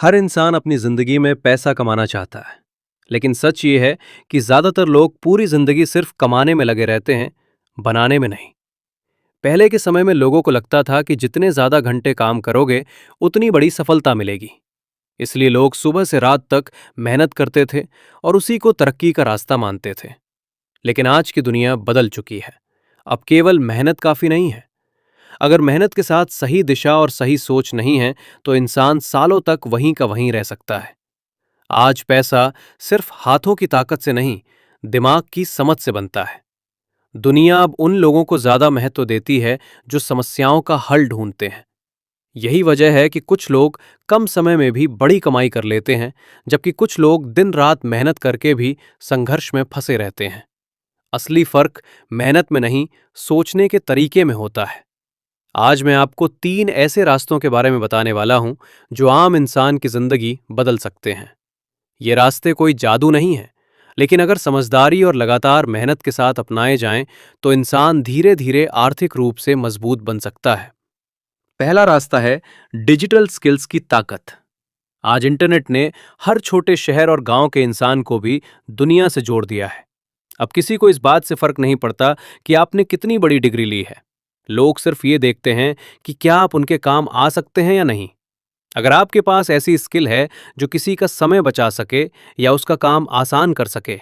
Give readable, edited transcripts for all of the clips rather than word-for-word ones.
हर इंसान अपनी जिंदगी में पैसा कमाना चाहता है, लेकिन सच ये है कि ज्यादातर लोग पूरी जिंदगी सिर्फ कमाने में लगे रहते हैं, बनाने में नहीं। पहले के समय में लोगों को लगता था कि जितने ज्यादा घंटे काम करोगे, उतनी बड़ी सफलता मिलेगी। इसलिए लोग सुबह से रात तक मेहनत करते थे और उसी को तरक्की का रास्ता मानते थे। लेकिन आज की दुनिया बदल चुकी है। अब केवल मेहनत काफी नहीं है। अगर मेहनत के साथ सही दिशा और सही सोच नहीं है, तो इंसान सालों तक वहीं का वहीं रह सकता है। आज पैसा सिर्फ हाथों की ताकत से नहीं, दिमाग की समझ से बनता है। दुनिया अब उन लोगों को ज्यादा महत्व देती है जो समस्याओं का हल ढूंढते हैं। यही वजह है कि कुछ लोग कम समय में भी बड़ी कमाई कर लेते हैं, जबकि कुछ लोग दिन रात मेहनत करके भी संघर्ष में फंसे रहते हैं। असली फर्क मेहनत में नहीं, सोचने के तरीके में होता है। आज मैं आपको 3 ऐसे रास्तों के बारे में बताने वाला हूं जो आम इंसान की जिंदगी बदल सकते हैं। ये रास्ते कोई जादू नहीं है, लेकिन अगर समझदारी और लगातार मेहनत के साथ अपनाए जाएं, तो इंसान धीरे धीरे आर्थिक रूप से मजबूत बन सकता है। पहला रास्ता है डिजिटल स्किल्स की ताकत। आज इंटरनेट ने हर छोटे शहर और गांव के इंसान को भी दुनिया से जोड़ दिया है। अब किसी को इस बात से फर्क नहीं पड़ता कि आपने कितनी बड़ी डिग्री ली है। लोग सिर्फ ये देखते हैं कि क्या आप उनके काम आ सकते हैं या नहीं। अगर आपके पास ऐसी स्किल है जो किसी का समय बचा सके या उसका काम आसान कर सके,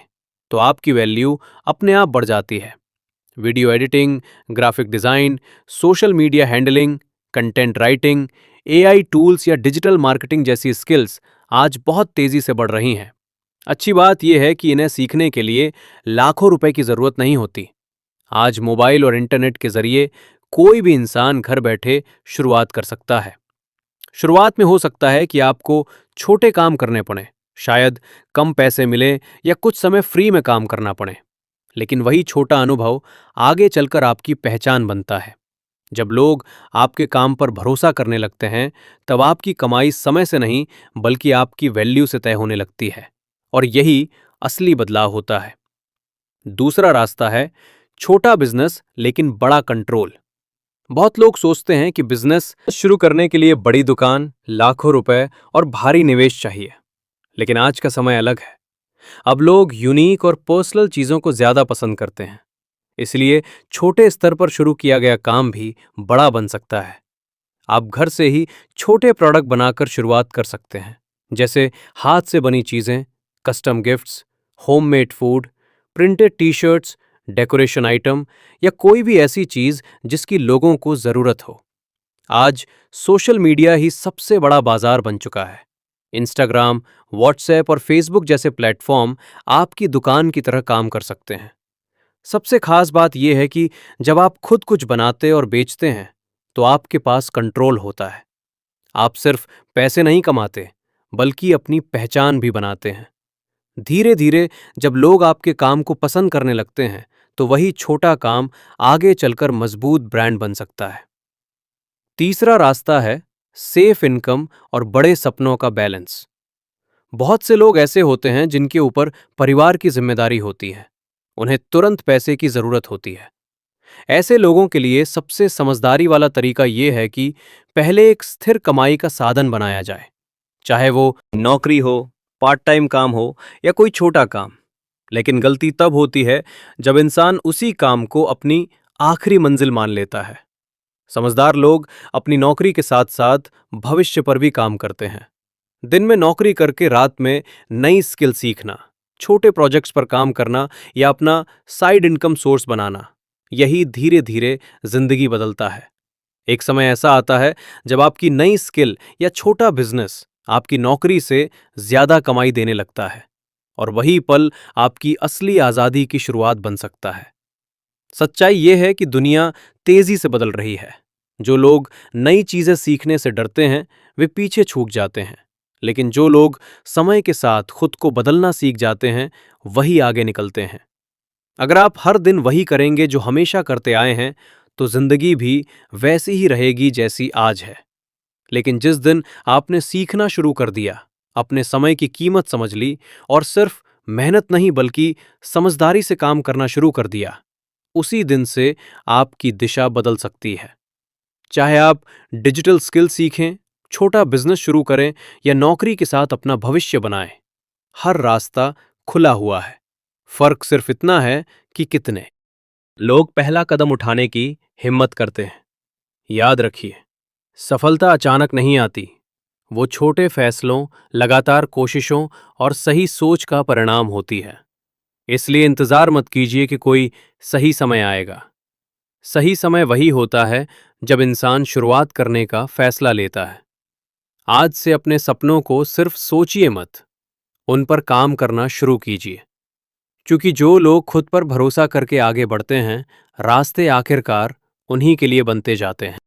तो आपकी वैल्यू अपने आप बढ़ जाती है। Video editing, graphic design, social media handling, content writing, AI tools या डिजिटल मार्केटिंग जैसी स्किल्स आज बहुत तेजी से बढ़ रही हैं। अच्छी बात यह है कि इन्हें सीखने के लिए लाखों रुपए की जरूरत नहीं होती। आज मोबाइल और इंटरनेट के जरिए कोई भी इंसान घर बैठे शुरुआत कर सकता है। शुरुआत में हो सकता है कि आपको छोटे काम करने पड़े, शायद कम पैसे मिले या कुछ समय फ्री में काम करना पड़े। लेकिन वही छोटा अनुभव आगे चलकर आपकी पहचान बनता है। जब लोग आपके काम पर भरोसा करने लगते हैं, तब आपकी कमाई समय से नहीं, बल्कि आपकी वैल्यू से तय होने लगती है। और यही असली बदलाव होता है। दूसरा रास्ता है छोटा बिजनेस लेकिन बड़ा कंट्रोल। बहुत लोग सोचते हैं कि बिजनेस शुरू करने के लिए बड़ी दुकान, लाखों रुपए और भारी निवेश चाहिए। लेकिन आज का समय अलग है। अब लोग यूनिक और पर्सनल चीजों को ज्यादा पसंद करते हैं। इसलिए छोटे स्तर पर शुरू किया गया काम भी बड़ा बन सकता है। आप घर से ही छोटे प्रोडक्ट बनाकर शुरुआत कर सकते हैं, जैसे हाथ से बनी चीजें, custom gifts, homemade food, printed T shirts, decoration item या कोई भी ऐसी चीज जिसकी लोगों को जरूरत हो। आज सोशल मीडिया ही सबसे बड़ा बाजार बन चुका है। इंस्टाग्राम, व्हाट्सएप और फेसबुक जैसे प्लेटफॉर्म आपकी दुकान की तरह काम कर सकते हैं। सबसे खास बात यह है कि जब आप खुद कुछ बनाते और बेचते हैं, तो आपके पास कंट्रोल होता है। आप सिर्फ पैसे नहीं कमाते, बल्कि अपनी पहचान भी बनाते हैं। धीरे धीरे जब लोग आपके काम को पसंद करने लगते हैं, तो वही छोटा काम आगे चलकर मजबूत ब्रांड बन सकता है। तीसरा रास्ता है सेफ इनकम और बड़े सपनों का बैलेंस। बहुत से लोग ऐसे होते हैं जिनके ऊपर परिवार की जिम्मेदारी होती है। उन्हें तुरंत पैसे की जरूरत होती है। ऐसे लोगों के लिए सबसे समझदारी वाला तरीका यह है कि पहले एक स्थिर कमाई का साधन बनाया जाए, चाहे वो नौकरी हो, पार्ट टाइम काम हो या कोई छोटा काम। लेकिन गलती तब होती है जब इंसान उसी काम को अपनी आखिरी मंजिल मान लेता है। समझदार लोग अपनी नौकरी के साथ साथ भविष्य पर भी काम करते हैं। दिन में नौकरी करके रात में नई स्किल सीखना, छोटे प्रोजेक्ट्स पर काम करना या अपना साइड इनकम सोर्स बनाना, यही धीरे धीरे जिंदगी बदलता है। एक समय ऐसा आता है जब आपकी नई स्किल या छोटा बिजनेस आपकी नौकरी से ज्यादा कमाई देने लगता है, और वही पल आपकी असली आजादी की शुरुआत बन सकता है। सच्चाई यह है कि दुनिया तेजी से बदल रही है। जो लोग नई चीजें सीखने से डरते हैं, वे पीछे छूट जाते हैं। लेकिन जो लोग समय के साथ खुद को बदलना सीख जाते हैं, वही आगे निकलते हैं। अगर आप हर दिन वही करेंगे जो हमेशा करते आए हैं, तो जिंदगी भी वैसी ही रहेगी जैसी आज है। लेकिन जिस दिन आपने सीखना शुरू कर दिया, अपने समय की कीमत समझ ली और सिर्फ मेहनत नहीं बल्कि समझदारी से काम करना शुरू कर दिया, उसी दिन से आपकी दिशा बदल सकती है। चाहे आप डिजिटल स्किल सीखें, छोटा बिजनेस शुरू करें या नौकरी के साथ अपना भविष्य बनाएं, हर रास्ता खुला हुआ है। फर्क सिर्फ इतना है कि कितने लोग पहला कदम उठाने की हिम्मत करते हैं। याद रखिए, सफलता अचानक नहीं आती। वो छोटे फैसलों, लगातार कोशिशों और सही सोच का परिणाम होती है। इसलिए इंतजार मत कीजिए कि कोई सही समय आएगा। सही समय वही होता है जब इंसान शुरुआत करने का फैसला लेता है। आज से अपने सपनों को सिर्फ सोचिए मत, उन पर काम करना शुरू कीजिए। क्योंकि जो लोग खुद पर भरोसा करके आगे बढ़ते हैं, रास्ते आखिरकार उन्हीं के लिए बनते जाते हैं।